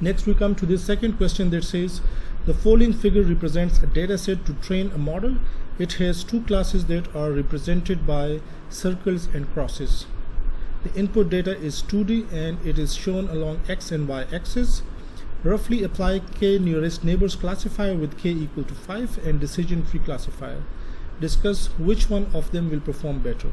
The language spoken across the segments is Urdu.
next we come to this second question that says the following figure represents a data set to train a model. It has two classes that are represented by circles and crosses. The input data is 2D and it is shown along x and y axis. Roughly apply k nearest neighbors classifier with k equal to 5 and decision tree classifier. Discuss which one of them will perform better.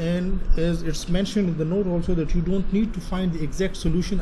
and as it's mentioned in the note also that you don't need to find the exact solution.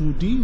2D.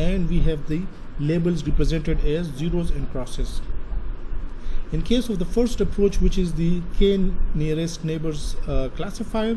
and we have the labels represented as zeros and crosses. In case of the first approach, which is the k nearest neighbors classifier,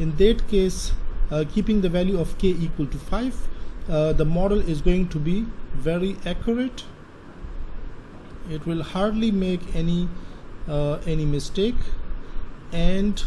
in that case keeping the value of k equal to 5, the model is going to be very accurate. It will hardly make any mistake. And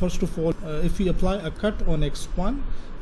first of all if we apply a cut on x1,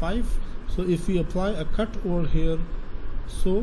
5, so if we apply a cut over here, so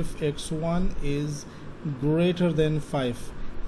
if x1 is greater than 5.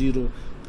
0.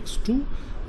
x2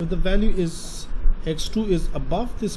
if the value is x2 is above this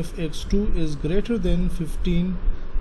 if x2 is greater than 15,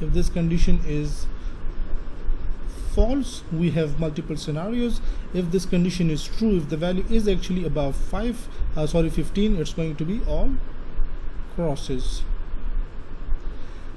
if this condition is false, we have multiple scenarios. If this condition is true, if the value is actually above 15, it's going to be all crosses.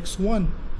x1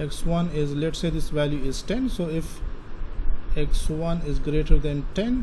x1 is, let's say this value is 10, so if x1 is greater than 10,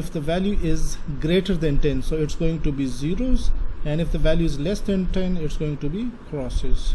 if the value is greater than 10, so it's going to be zeros, and if the value is less than 10, it's going to be crosses.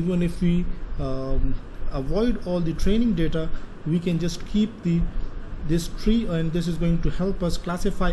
even if we avoid all the training data, we can just keep this tree and this is going to help us classify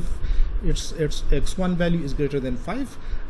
if its x1 value is greater than 5,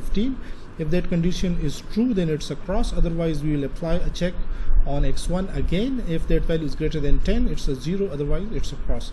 15. If that condition is true, then it's a cross, otherwise we will apply a check on x1 again. If that value is greater than 10, it's a 0, otherwise it's a cross.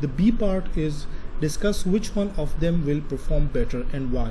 The B part is discuss which one of them will perform better and why.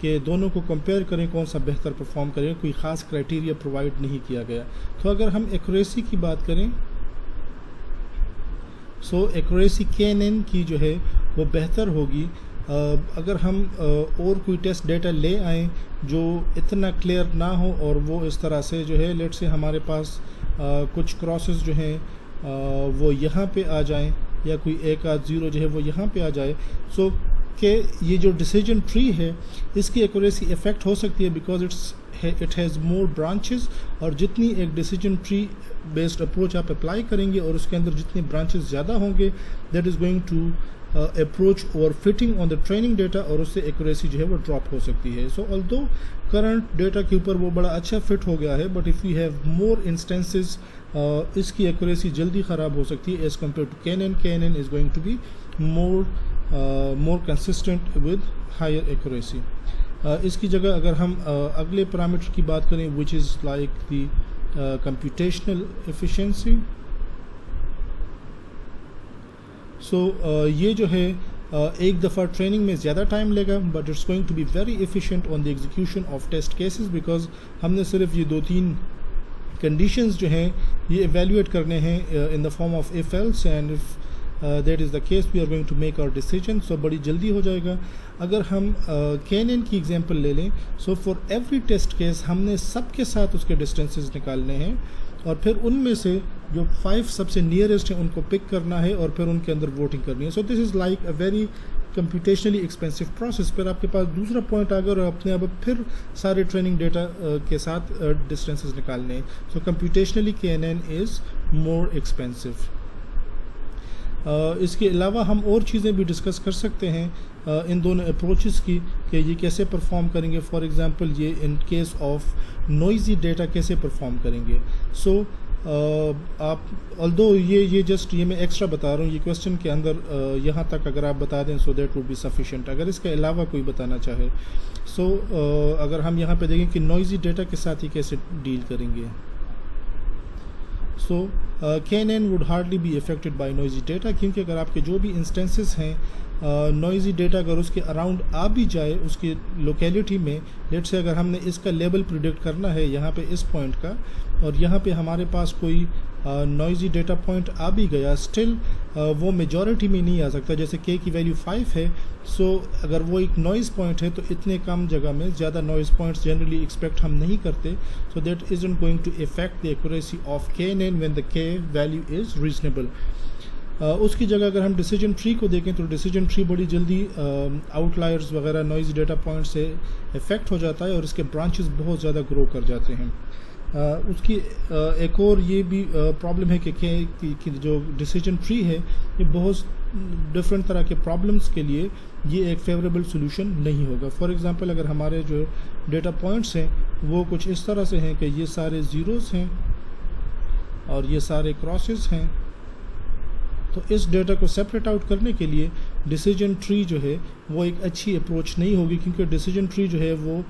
کہ دونوں کو کمپیئر کریں کون سا بہتر پرفارم کریں, کوئی خاص کرائٹیریا پرووائڈ نہیں کیا گیا. تو اگر ہم ایکوریسی کی بات کریں, ایکوریسی KNN کی جو ہے وہ بہتر ہوگی اگر ہم اور کوئی ٹیسٹ ڈیٹا لے آئیں جو اتنا کلیئر نہ ہو, اور وہ اس طرح سے جو ہے لیٹ سے ہمارے پاس کچھ کراسز جو ہیں وہ یہاں پہ آ جائیں, یا کوئی ایک آدھ زیرو جو ہے وہ یہاں پہ آ جائے, کہ یہ جو ڈیسیجن ٹری ہے اس کی ایکوریسی افیکٹ ہو سکتی ہے, because it has more branches, اور جتنی ایک ڈیسیجن ٹری بیسڈ اپروچ آپ اپلائی کریں گے اور اس کے اندر جتنے برانچز زیادہ ہوں گے, that is going to approach overfitting on the training data, اور اس سے ایکوریسی جو ہے وہ ڈراپ ہو سکتی ہے. سو آلدو کرنٹ ڈیٹا کے اوپر وہ بڑا اچھا فٹ ہو گیا ہے, but if you have more instances اس کی ایکوریسی جلدی خراب ہو سکتی ہے as compare to KNN. KNN is going to be more consistent with higher accuracy. اس کی جگہ اگر ہم اگلے پیرامیٹر کی بات کریں which is like the computational efficiency. یہ جو ہے ایک دفعہ ٹریننگ میں زیادہ ٹائم لے گا, but it's going to be very efficient on the execution of test cases, because ہم نے صرف یہ 2-3 کنڈیشنز جو ہیں یہ ایویلویٹ کرنے ہیں in the form of if else, and if that is the case we are going to make our decision. So بڑی جلدی ہو جائے گا. اگر ہم KNN کی ایگزامپل لے لیں, سو فار ایوری ٹیسٹ کیس ہم نے سب کے ساتھ اس کے ڈسٹینسز نکالنے ہیں, اور پھر ان میں سے جو 5 سب سے نیئرسٹ ہیں ان کو پک کرنا ہے, اور پھر ان کے اندر ووٹنگ کرنی ہے. So this is like a very computationally expensive process. پھر آپ کے پاس دوسرا پوائنٹ آ گیا اور اپنے اب پھر سارے ٹریننگ ڈیٹا کے ساتھ ڈسٹینسز نکالنے ہیں. سو کمپیوٹیشنلی KNN از مور ایکسپینسو. اس کے علاوہ ہم اور چیزیں بھی ڈسکس کر سکتے ہیں ان دونوں اپروچز کی, کہ یہ کیسے پرفارم کریں گے. فار ایگزامپل یہ ان کیس آف نوائزی ڈیٹا کیسے پرفارم کریں گے. سو آپ آلدو یہ جسٹ یہ میں ایکسٹرا بتا رہا ہوں, یہ کویسچن کے اندر یہاں تک اگر آپ بتا دیں, so that would be sufficient. اگر اس کے علاوہ کوئی بتانا چاہے, سو اگر ہم یہاں پہ دیکھیں کہ نوائزی ڈیٹا کے ساتھ یہ کیسے ڈیل کریں گے. سو KNN would hardly be affected by noisy data, کیونکہ اگر آپ کے جو بھی انسٹنسز ہیں نوائزی ڈیٹا اگر اس کے اراؤنڈ آ بھی جائے اس کی لوکیلٹی میں, لیٹ سے اگر ہم نے اس کا لیبل پریڈکٹ کرنا ہے یہاں پہ اس پوائنٹ کا, اور یہاں پہ ہمارے پاس کوئی نوائزی ڈیٹا پوائنٹ آ بھی گیا, اسٹل وہ میجورٹی میں نہیں آ سکتا. جیسے K کی ویلیو 5 ہے, سو اگر وہ ایک نوائز پوائنٹ ہے تو اتنے کم جگہ میں زیادہ نوائز پوائنٹس جنرلی ایکسپیکٹ ہم نہیں کرتے. So that isn't going to affect the accuracy of KNN when the K value is reasonable. اس کی جگہ اگر ہم ڈیسیجن ٹری کو دیکھیں تو ڈیسیجن ٹری بڑی جلدی آؤٹ لائرز وغیرہ نوائز ڈیٹا پوائنٹ سے افیکٹ ہو جاتا ہے, اور اس کے برانچز بہت زیادہ گرو کر جاتے ہیں. اس کی ایک اور یہ بھی پرابلم ہے کہ جو ڈیسیجن ٹری ہے یہ بہت ڈفرینٹ طرح کے پرابلمس کے لیے یہ ایک فیوریبل سولوشن نہیں ہوگا. فار ایگزامپل اگر ہمارے جو ڈیٹا پوائنٹس ہیں وہ کچھ اس طرح سے ہیں کہ یہ سارے زیروز ہیں اور یہ سارے کراسز ہیں, تو اس ڈیٹا کو سیپریٹ آؤٹ کرنے کے لیے ڈیسیجن ٹری جو ہے وہ ایک اچھی اپروچ نہیں ہوگی, کیونکہ ڈیسیجن ٹری جو ہے وہ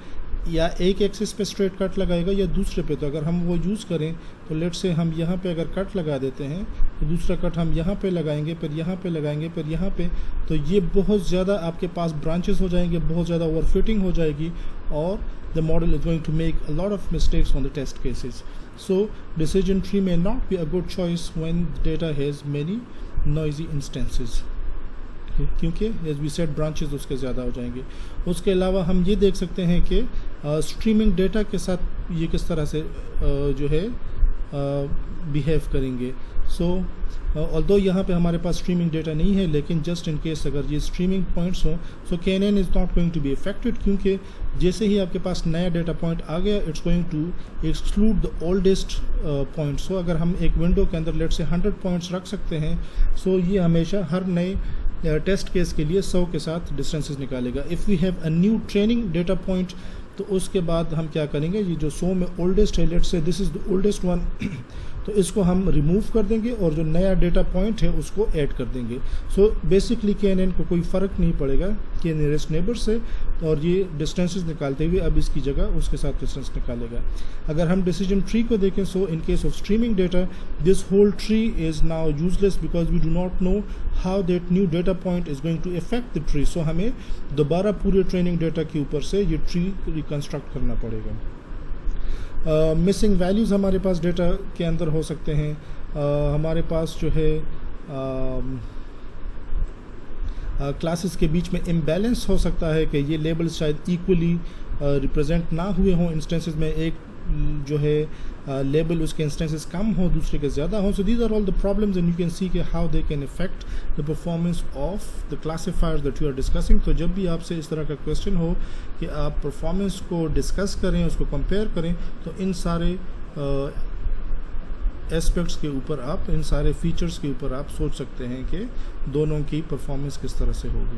یا ایک ایکسس پہ اسٹریٹ کٹ لگائے گا یا دوسرے پہ. تو اگر ہم وہ یوز کریں تو لیٹ سے ہم یہاں پہ اگر کٹ لگا دیتے ہیں تو دوسرا کٹ ہم یہاں پہ لگائیں گے, پھر یہاں پہ لگائیں گے, پھر یہاں پہ, تو یہ بہت زیادہ آپ کے پاس برانچز ہو جائیں گے, بہت زیادہ اوور فٹنگ ہو جائے گی, اور the model is going to make a lot of mistakes on the test cases. So decision tree may not be a good choice when data has many noisy instances. کیونکہ ایز وی سیٹ برانچز اس کے زیادہ ہو جائیں گے. اس کے علاوہ ہم یہ دیکھ سکتے ہیں کہ اسٹریمنگ ڈیٹا کے ساتھ یہ کس طرح سے جو ہے بیہیو کریں گے. سو although یہاں پہ ہمارے پاس اسٹریمنگ ڈیٹا نہیں ہے, لیکن جسٹ ان کیس اگر یہ اسٹریمنگ پوائنٹس ہوں, so KNN is not going to be affected, کیونکہ جیسے ہی آپ کے پاس نیا ڈیٹا پوائنٹ آ گیا it's going to exclude the oldest point. So اگر ہم ایک ونڈو کے اندر لیٹ سے 100 پوائنٹس رکھ سکتے ہیں, سو یہ ہمیشہ ہر نئے ٹیسٹ کیس کے لیے 100 کے ساتھ ڈسٹینسز نکالے گا. If we have a new training data point, تو اس کے بعد ہم کیا کریں گے, یہ جو 100 میں اولڈسٹ ہے, لیٹ سے دس از دا اولڈسٹ ون, تو اس کو ہم ریموو کر دیں گے اور جو نیا ڈیٹا پوائنٹ ہے اس کو ایڈ کر دیں گے. سو بیسکلی KNN کو کوئی فرق نہیں پڑے گا کہ نیئرسٹ نیبر سے, اور یہ ڈسٹینسز نکالتے ہوئے اب اس کی جگہ اس کے ساتھ ڈسٹینس نکالے گا. اگر ہم ڈیسیجن ٹری کو دیکھیں, so in case of streaming data this whole tree is now useless because we do not know how that new data point is going to affect the tree. So ہمیں دوبارہ پورے ٹریننگ ڈیٹا کے اوپر سے یہ ٹری ریکنسٹرکٹ کرنا پڑے گا. مسنگ ویلیوز ہمارے پاس ڈیٹا کے اندر ہو سکتے ہیں. ہمارے پاس جو ہے کلاسز کے بیچ میں امبیلنس ہو سکتا ہے کہ یہ لیبلز شاید ایکولی ریپرزینٹ نہ ہوئے ہوں انسٹنسز میں, ایک جو ہے لیبل اس کے انسٹنسز کم ہوں دوسرے کے زیادہ ہوں. So these are all the problems and you can see کہ how they can affect the performance of the classifiers that you are discussing. تو جب بھی آپ سے اس طرح کا کویشچن ہو کہ آپ پرفارمنس کو ڈسکس کریں, اس کو کمپیئر کریں, تو ان سارے اسپیکٹس کے اوپر آپ, ان سارے فیچرز کے اوپر آپ سوچ سکتے ہیں کہ دونوں کی پرفارمنس کس طرح سے ہوگی.